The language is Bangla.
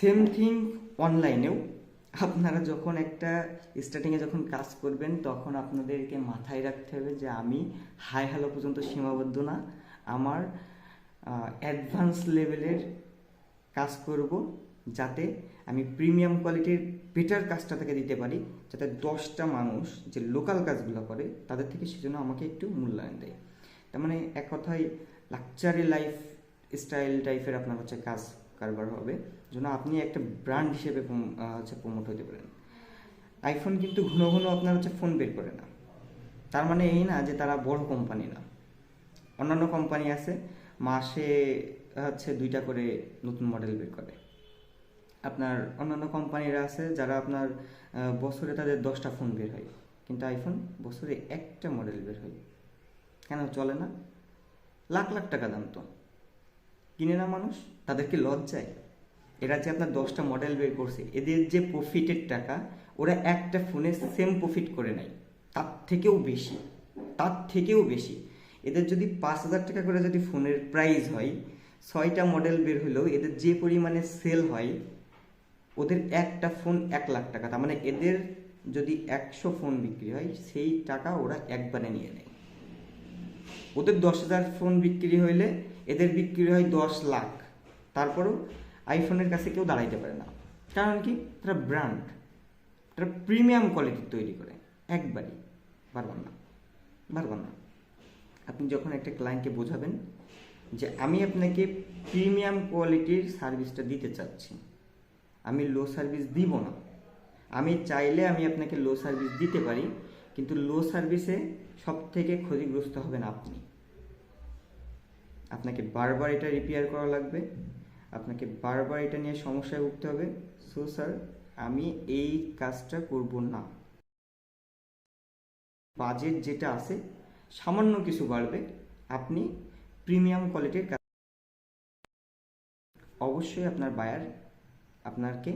সেম থিং অনলাইনেও। আপনারা যখন একটা স্টার্টিংয়ে যখন কাজ করবেন তখন আপনাদেরকে মাথায় রাখতে হবে যে আমি হাই হ্যালো পর্যন্ত সীমাবদ্ধ না, আমার অ্যাডভান্স লেভেলের কাজ করব, যাতে আমি প্রিমিয়াম কোয়ালিটির বেটার কাজটা তাকে দিতে পারি, যাতে 10টা মানুষ যে লোকাল কাজগুলো করে তাদের থেকে সেজন্য আমাকে একটু মূল্যায়ন দেয়। তার মানে এক কথায় লাক্সারি লাইফ স্টাইল টাইপের আপনার হচ্ছে কাজ কারবার হবে, যেন আপনি একটা ব্র্যান্ড হিসেবে হচ্ছে প্রমোট হতে পারেন। আইফোন কিন্তু ঘন ঘন আপনার হচ্ছে ফোন বের করে না, তার মানে এই না যে তারা বড় কোম্পানি না। অন্যান্য কোম্পানি আছে মাসে হচ্ছে 2টা করে নতুন মডেল বের করে। আপনার অন্যান্য কোম্পানিরা আছে যারা আপনার বছরে তাদের 10টা ফোন বের হয়, কিন্তু আইফোন বছরে একটা মডেল বের হয়। কেন চলে না? লাখ লাখ টাকা দাম তো, কিনে না মানুষ? তাদেরকে লজ্জায়? এরা যে আপনার 10টা মডেল বের করছে, এদের যে প্রফিটের টাকা ওরা একটা ফোনে সেম প্রফিট করে নেয়, তার থেকেও বেশি, তার থেকেও বেশি। এদের যদি 5,000 টাকা করে যদি ফোনের প্রাইস হয়, 6টা মডেল বের হলেও এদের যে পরিমাণে সেল হয়, ওদের একটা ফোন 1 লাখ টাকা। তার মানে এদের যদি 100 ফোন বিক্রি হয় সেই টাকা ওরা একবারে নিয়ে নেয়। ওদের 10,000 ফোন বিক্রি হইলে এদের বিক্রি হয় 10 লাখ, তারপরেও আইফোনের কাছে কেউ দাঁড়াইতে পারে না। কারণ কি? তারা ব্র্যান্ড, তারা প্রিমিয়াম কোয়ালিটির তৈরি করে। একবারই পারবেন না, পারবেন না। আপনি যখন একটা ক্লায়েন্টকে বোঝাবেন যে আমি আপনাকে প্রিমিয়াম কোয়ালিটির সার্ভিসটা দিতে চাচ্ছি, আমি লো সার্ভিস দিব না, আমি চাইলে আমি আপনাকে লো সার্ভিস দিতে পারি, কিন্তু লো সার্ভিসে সব থেকে ক্ষতিগ্রস্ত হবেন আপনি। আপনাকে বারবার এটা রিপেয়ার করা লাগবে, আপনাকে বারবার এটা নিয়ে সমস্যায় ভুগতে হবে। সো স্যার, আমি এই কাজটা করব না। বাজেট যেটা আছে সামান্য কিছু বাড়বে, আপনি প্রিমিয়াম কোয়ালিটির কাজ। অবশ্যই আপনার বায়ার আপনাকে